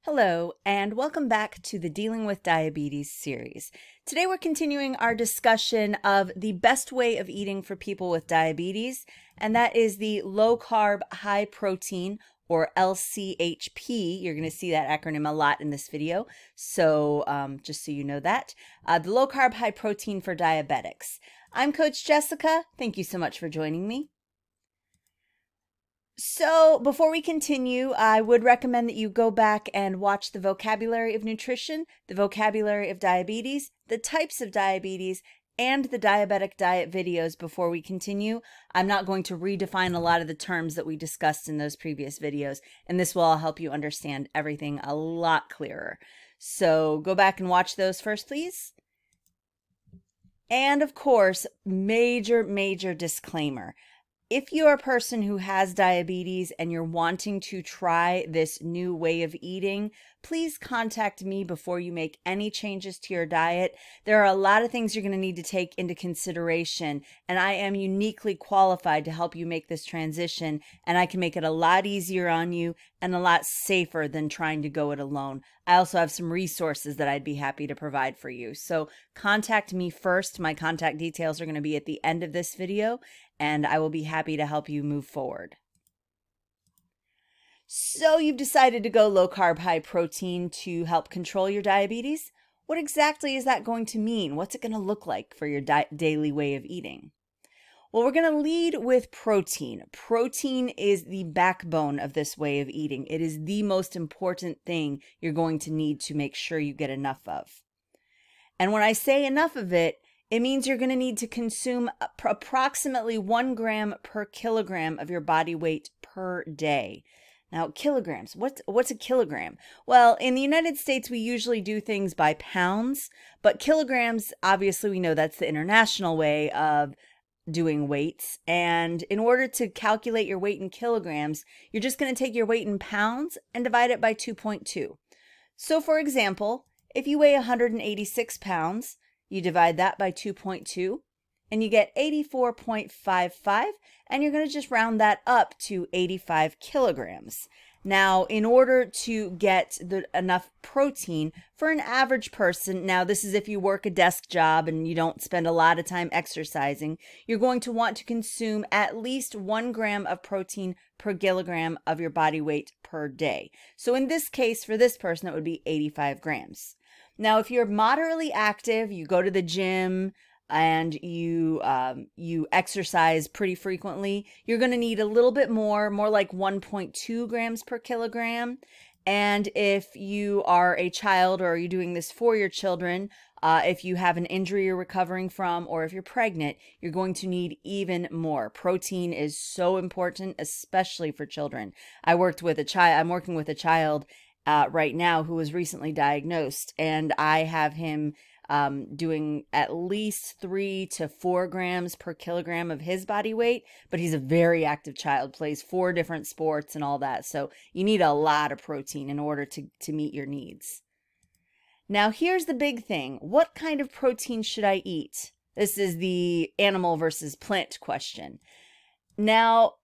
Hello, and welcome back to the Dealing with Diabetes series. Today we're continuing our discussion of the best way of eating for people with diabetes, and that is the low carb, high protein, or LCHP. You're going to see that acronym a lot in this video, so just so you know that. The low carb, high protein for diabetics. I'm Coach Jessica. Thank you so much for joining me. So before we continue, I would recommend that you go back and watch the vocabulary of nutrition, the vocabulary of diabetes, the types of diabetes, and the diabetic diet videos before we continue. I'm not going to redefine a lot of the terms that we discussed in those previous videos, and this will all help you understand everything a lot clearer. So go back and watch those first, please. And of course, major disclaimer. If you're a person who has diabetes and you're wanting to try this new way of eating, please contact me before you make any changes to your diet. There are a lot of things you're going to need to take into consideration, and I am uniquely qualified to help you make this transition, and I can make it a lot easier on you and a lot safer than trying to go it alone. I also have some resources that I'd be happy to provide for you. So contact me first. My contact details are going to be at the end of this video, and I will be happy to help you move forward. So you've decided to go low carb, high protein to help control your diabetes. What exactly is that going to mean? What's it going to look like for your daily way of eating? Well, we're going to lead with protein. Protein is the backbone of this way of eating. It is the most important thing you're going to need to make sure you get enough of. And when I say enough of it, it means you're going to need to consume approximately 1 gram per kilogram of your body weight per day. Now, kilograms, what's a kilogram? Well, in the United States, we usually do things by pounds, but kilograms, obviously, we know that's the international way of doing weights. And in order to calculate your weight in kilograms, you're just going to take your weight in pounds and divide it by 2.2. So, for example, if you weigh 186 pounds, you divide that by 2.2, and you get 84.55, and you're going to just round that up to 85 kilograms. Now, in order to get enough protein for an average person, now this is if you work a desk job and you don't spend a lot of time exercising, you're going to want to consume at least 1 gram of protein per kilogram of your body weight per day. So in this case, for this person, it would be 85 grams. Now, if you're moderately active, you go to the gym, and you exercise pretty frequently, you're going to need a little bit more like 1.2 grams per kilogram. And if you are a child, or are you doing this for your children, if you have an injury you're recovering from, or if you're pregnant, you're going to need even more. Protein is so important, especially for children. I'm working with a child right now who was recently diagnosed, and I have him doing at least 3 to 4 grams per kilogram of his body weight, but he's a very active child, plays 4 different sports and all that. So you need a lot of protein in order to meet your needs. Now, here's the big thing. What kind of protein should I eat? This is the animal versus plant question. Now,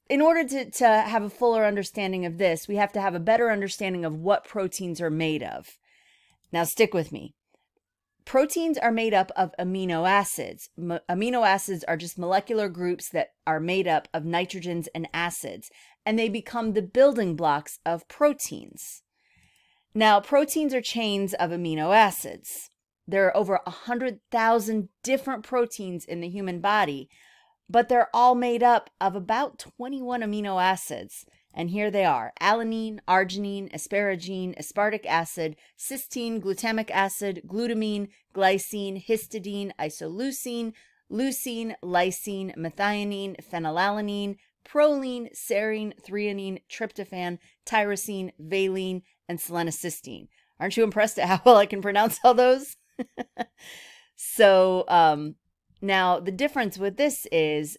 in order to have a fuller understanding of this, we have to have a better understanding of what proteins are made of. Now, stick with me. Proteins are made up of amino acids. Amino acids are just molecular groups that are made up of nitrogens and acids, and they become the building blocks of proteins. Now, proteins are chains of amino acids. There are over 100,000 different proteins in the human body, but they're all made up of about 21 amino acids. And here they are: alanine, arginine, asparagine, aspartic acid, cysteine, glutamic acid, glutamine, glycine, histidine, isoleucine, leucine, lysine, methionine, phenylalanine, proline, serine, threonine, tryptophan, tyrosine, valine, and selenocysteine. Aren't you impressed at how well I can pronounce all those? So, now the difference with this is,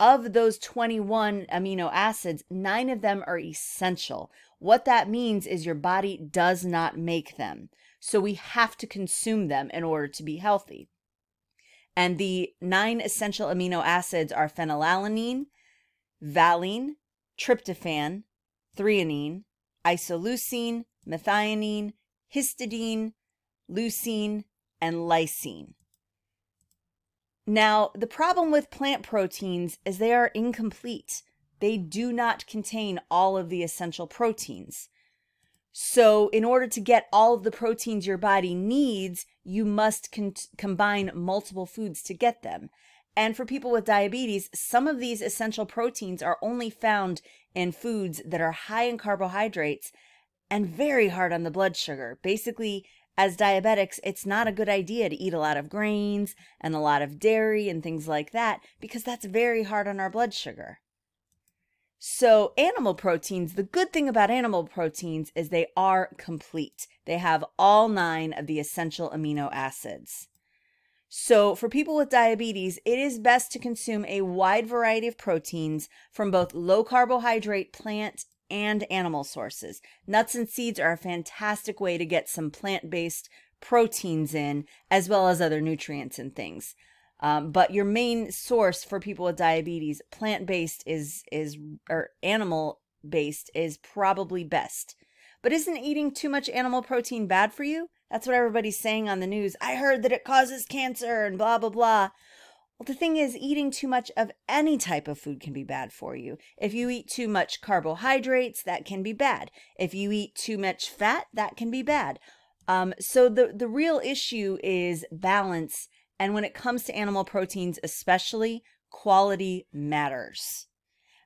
of those 21 amino acids, 9 of them are essential. What that means is your body does not make them. So we have to consume them in order to be healthy. And the 9 essential amino acids are phenylalanine, valine, tryptophan, threonine, isoleucine, methionine, histidine, leucine, and lysine. Now, the problem with plant proteins is they are incomplete. They do not contain all of the essential proteins. So in order to get all of the proteins your body needs, you must combine multiple foods to get them. And for people with diabetes, some of these essential proteins are only found in foods that are high in carbohydrates and very hard on the blood sugar. Basically, as diabetics, it's not a good idea to eat a lot of grains and a lot of dairy and things like that because that's very hard on our blood sugar. So animal proteins, the good thing about animal proteins is they are complete. They have all 9 of the essential amino acids. So for people with diabetes, it is best to consume a wide variety of proteins from both low carbohydrate plant and animal sources. Nuts and seeds are a fantastic way to get some plant-based proteins in, as well as other nutrients and things. But your main source for people with diabetes, plant-based or animal-based is probably best. But isn't eating too much animal protein bad for you? That's what everybody's saying on the news. I heard that it causes cancer and blah, blah, blah. Well, the thing is, eating too much of any type of food can be bad for you. If you eat too much carbohydrates, that can be bad. If you eat too much fat, that can be bad. So the real issue is balance. And when it comes to animal proteins, especially, quality matters.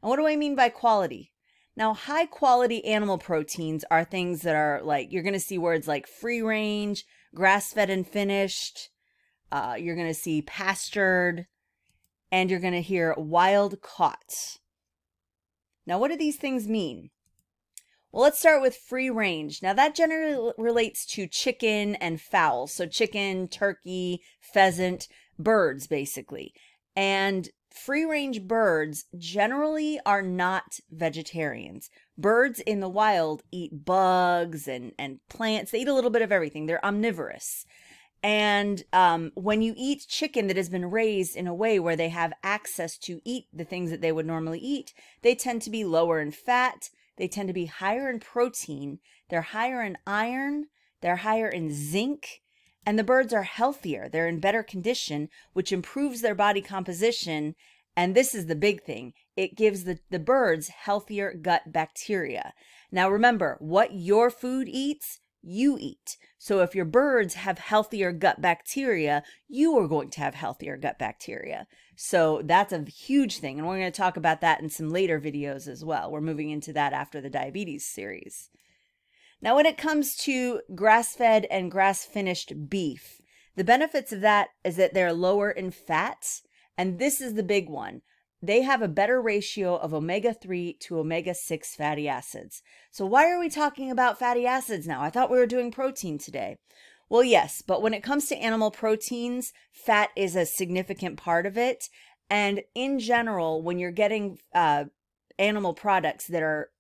And what do I mean by quality? Now, high quality animal proteins are things that are like, you're going to see words like free range, grass-fed and finished. You're going to see pastured, and you're going to hear wild caught. Now, what do these things mean? Well, let's start with free range. Now, that generally relates to chicken and fowl. So chicken, turkey, pheasant, birds, basically. And free range birds generally are not vegetarians. Birds in the wild eat bugs and plants. They eat a little bit of everything. They're omnivorous. And when you eat chicken that has been raised in a way where they have access to eat the things that they would normally eat, they tend to be lower in fat. They tend to be higher in protein. They're higher in iron. They're higher in zinc. And the birds are healthier. They're in better condition, which improves their body composition. And this is the big thing. It gives the birds healthier gut bacteria. Now remember, what your food eats, you eat. So if your birds have healthier gut bacteria, you are going to have healthier gut bacteria. So that's a huge thing. And we're going to talk about that in some later videos as well. We're moving into that after the diabetes series. Now, when it comes to grass-fed and grass-finished beef, the benefits of that is that they're lower in fat. And this is the big one. They have a better ratio of omega-3 to omega-6 fatty acids. So why are we talking about fatty acids now? I thought we were doing protein today. Well, yes, but when it comes to animal proteins, fat is a significant part of it. And in general, when you're getting animal products that are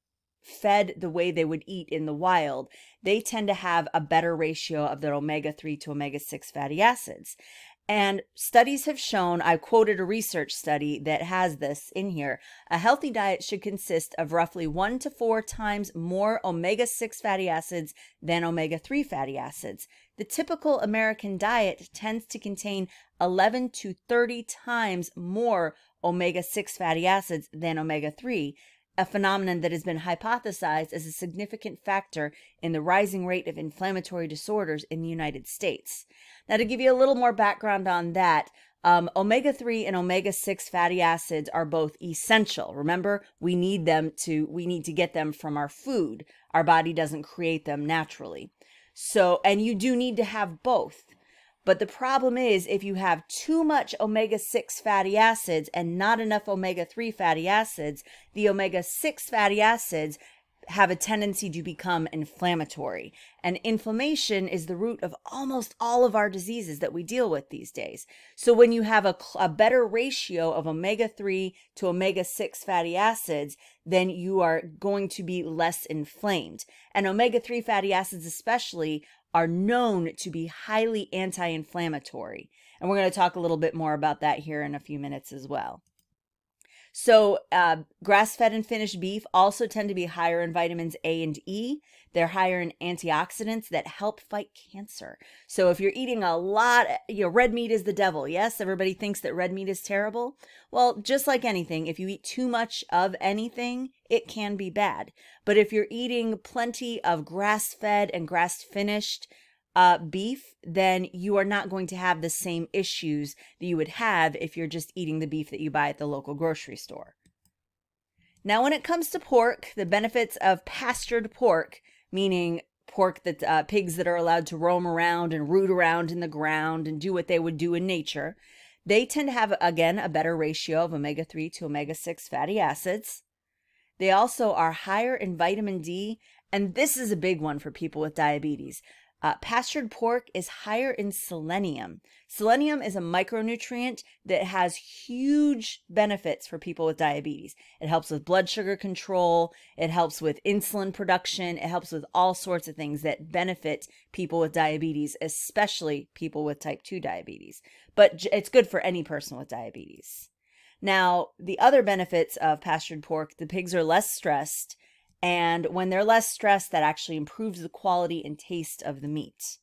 fed the way they would eat in the wild, they tend to have a better ratio of their omega-3 to omega-6 fatty acids. And studies have shown, I quoted a research study that has this in here, a healthy diet should consist of roughly 1 to 4 times more omega-6 fatty acids than omega-3 fatty acids. The typical American diet tends to contain 11 to 30 times more omega-6 fatty acids than omega-3, a phenomenon that has been hypothesized as a significant factor in the rising rate of inflammatory disorders in the United States. Now, to give you a little more background on that, omega-3 and omega-6 fatty acids are both essential. Remember, we need to get them from our food. Our body doesn't create them naturally. So, and you do need to have both. But the problem is if you have too much omega-6 fatty acids and not enough omega-3 fatty acids, the omega-6 fatty acids have a tendency to become inflammatory. And inflammation is the root of almost all of our diseases that we deal with these days. So when you have a better ratio of omega-3 to omega-6 fatty acids, then you are going to be less inflamed. And omega-3 fatty acids especially are known to be highly anti-inflammatory. And we're going to talk a little bit more about that here in a few minutes as well. So grass-fed and finished beef also tend to be higher in vitamins A and E. They're higher in antioxidants that help fight cancer. So if you're eating a lot, red meat is the devil. Yes, everybody thinks that red meat is terrible. Well, just like anything, if you eat too much of anything, it can be bad. But if you're eating plenty of grass-fed and grass-finished beef, then you are not going to have the same issues that you would have if you're just eating the beef that you buy at the local grocery store. Now, when it comes to pork, the benefits of pastured pork, meaning pork that pigs that are allowed to roam around and root around in the ground and do what they would do in nature, they tend to have, again, a better ratio of omega-3 to omega-6 fatty acids. They also are higher in vitamin D, and this is a big one for people with diabetes. Pastured pork is higher in selenium. Selenium is a micronutrient that has huge benefits for people with diabetes. It helps with blood sugar control. It helps with insulin production. It helps with all sorts of things that benefit people with diabetes, especially people with type 2 diabetes. But it's good for any person with diabetes. Now, the other benefits of pastured pork, the pigs are less stressed. And when they're less stressed, that actually improves the quality and taste of the meat.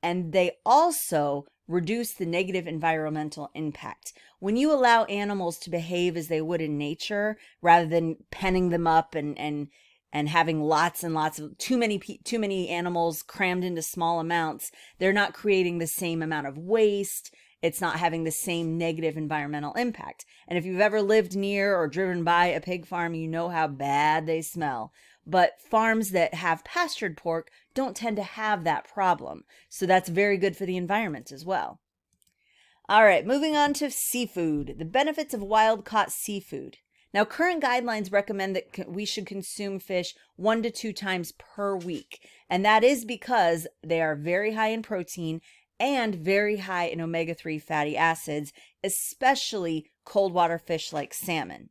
And they also reduce the negative environmental impact. When you allow animals to behave as they would in nature, rather than penning them up and having lots and lots of too many animals crammed into small amounts, they're not creating the same amount of waste. It's not having the same negative environmental impact. And if you've ever lived near or driven by a pig farm, you know how bad they smell. But farms that have pastured pork don't tend to have that problem. So that's very good for the environment as well. All right, moving on to seafood. The benefits of wild-caught seafood. Now, current guidelines recommend that we should consume fish 1 to 2 times per week. And that is because they are very high in protein and very high in omega-3 fatty acids, especially cold water fish like salmon.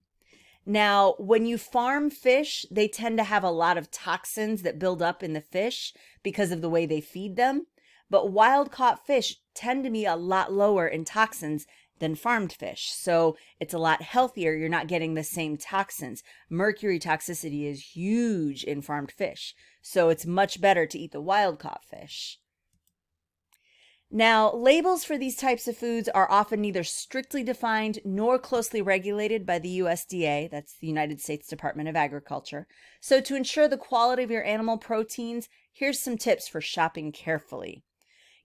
Now, when you farm fish, they tend to have a lot of toxins that build up in the fish because of the way they feed them. But wild-caught fish tend to be a lot lower in toxins than farmed fish. So it's a lot healthier. You're not getting the same toxins. Mercury toxicity is huge in farmed fish. So it's much better to eat the wild-caught fish. Now, labels for these types of foods are often neither strictly defined nor closely regulated by the USDA, that's the United States Department of Agriculture. So to ensure the quality of your animal proteins, here's some tips for shopping carefully.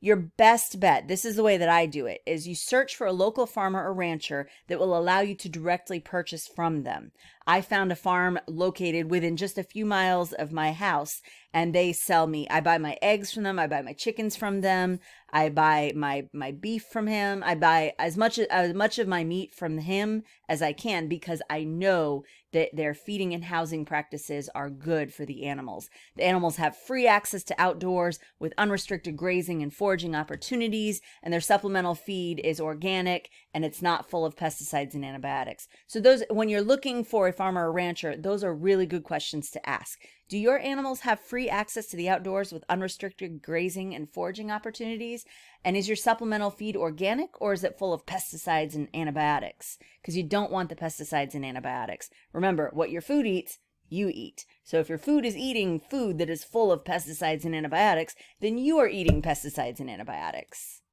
Your best bet, this is the way that I do it, is you search for a local farmer or rancher that will allow you to directly purchase from them. I found a farm located within just a few miles of my house, and they sell me, I buy my eggs from them, I buy my chickens from them, I buy my beef from him, I buy as much of my meat from him as I can because I know that their feeding and housing practices are good for the animals. The animals have free access to outdoors with unrestricted grazing and foraging opportunities, and their supplemental feed is organic and it's not full of pesticides and antibiotics. So those, when you're looking for a farmer or rancher, those are really good questions to ask. Do your animals have free access to the outdoors with unrestricted grazing and foraging opportunities? And is your supplemental feed organic or is it full of pesticides and antibiotics? Because you don't want the pesticides and antibiotics. Remember, what your food eats, you eat. So if your food is eating food that is full of pesticides and antibiotics, then you are eating pesticides and antibiotics.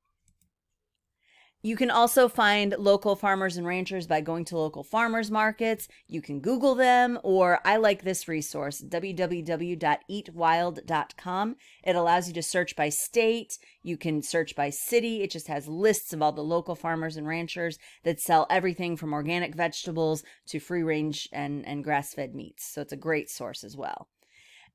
You can also find local farmers and ranchers by going to local farmers markets. You can Google them, or I like this resource, www.eatwild.com. It allows you to search by state. You can search by city. It just has lists of all the local farmers and ranchers that sell everything from organic vegetables to free-range and grass-fed meats. So it's a great source as well.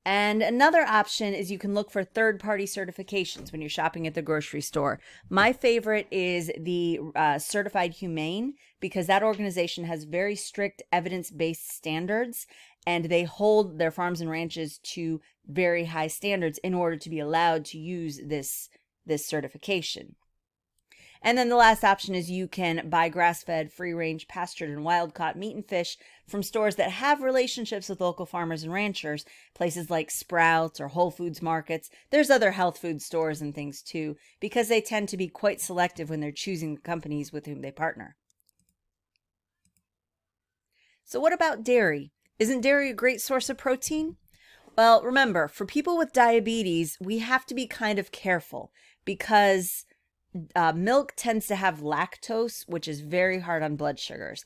And another option is you can look for third-party certifications when you're shopping at the grocery store. My favorite is the Certified Humane, because that organization has very strict evidence-based standards, and they hold their farms and ranches to very high standards in order to be allowed to use this certification. And then the last option is you can buy grass-fed, free-range, pastured, and wild-caught meat and fish from stores that have relationships with local farmers and ranchers, places like Sprouts or Whole Foods markets. There's other health food stores and things too, because they tend to be quite selective when they're choosing the companies with whom they partner. So what about dairy? Isn't dairy a great source of protein? Well, remember, for people with diabetes, we have to be kind of careful because milk tends to have lactose, which is very hard on blood sugars.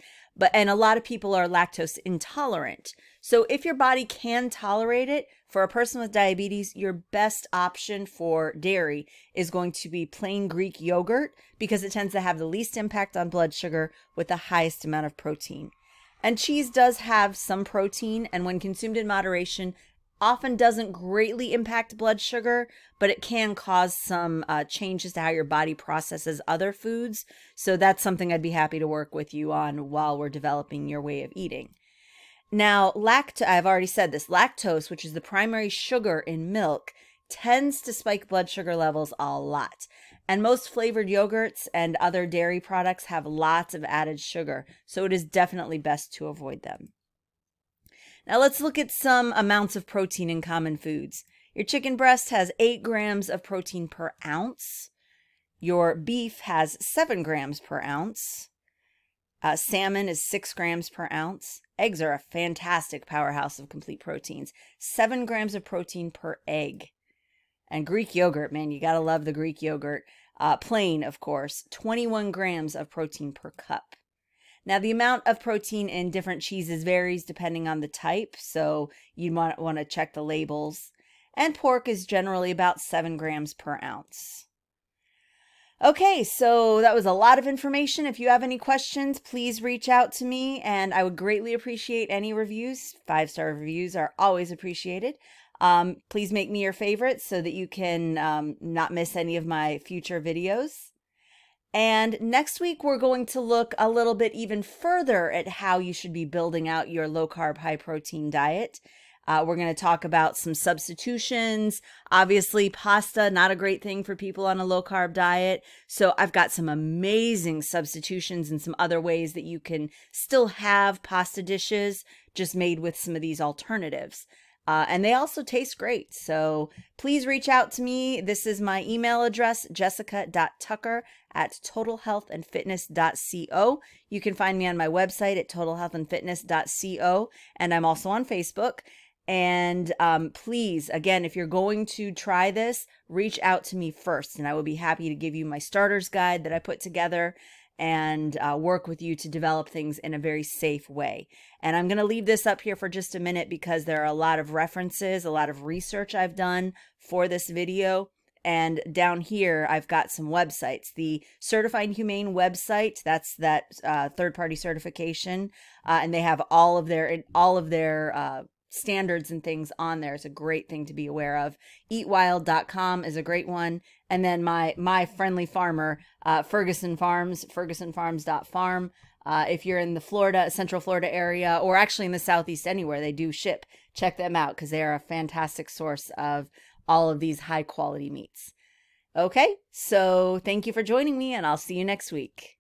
And a lot of people are lactose intolerant. So if your body can tolerate it, for a person with diabetes, your best option for dairy is going to be plain Greek yogurt because it tends to have the least impact on blood sugar with the highest amount of protein. And cheese does have some protein, and when consumed in moderation, often doesn't greatly impact blood sugar, but it can cause some changes to how your body processes other foods. So that's something I'd be happy to work with you on while we're developing your way of eating. Now, I've already said this, lactose, which is the primary sugar in milk, tends to spike blood sugar levels a lot. And most flavored yogurts and other dairy products have lots of added sugar, so it is definitely best to avoid them. Now let's look at some amounts of protein in common foods. Your chicken breast has 8 grams of protein per ounce. Your beef has 7 grams per ounce. Salmon is 6 grams per ounce. Eggs are a fantastic powerhouse of complete proteins. 7 grams of protein per egg. And Greek yogurt, man, you gotta love the Greek yogurt. Plain, of course, 21 grams of protein per cup. Now, the amount of protein in different cheeses varies depending on the type, so you might want to check the labels. And pork is generally about 7 grams per ounce. Okay, so that was a lot of information. If you have any questions, please reach out to me, and I would greatly appreciate any reviews. 5-star reviews are always appreciated. Please make me your favorite so that you can not miss any of my future videos. And next week, we're going to look a little bit even further at how you should be building out your low-carb, high-protein diet. We're going to talk about some substitutions. Obviously, pasta, not a great thing for people on a low-carb diet. So I've got some amazing substitutions and some other ways that you can still have pasta dishes, just made with some of these alternatives. And they also taste great. So please reach out to me. This is my email address, jessica.tucker@totalhealthandfitness.co. You can find me on my website at totalhealthandfitness.co. And I'm also on Facebook. And please, again, if you're going to try this, reach out to me first. And I will be happy to give you my starter's guide that I put together and work with you to develop things in a very safe way. And I'm going to leave this up here for just a minute because there are a lot of references, a lot of research I've done for this video. And down here, I've got some websites. The Certified Humane website, that's that third-party certification, and they have all of their standards and things on there. It's a great thing to be aware of. Eatwild.com is a great one. And then my friendly farmer, Ferguson Farms, fergusonfarms.farm. If you're in the Central Florida area, or actually in the Southeast anywhere, they do ship. Check them out because they are a fantastic source of all of these high quality meats. Okay, so thank you for joining me, and I'll see you next week.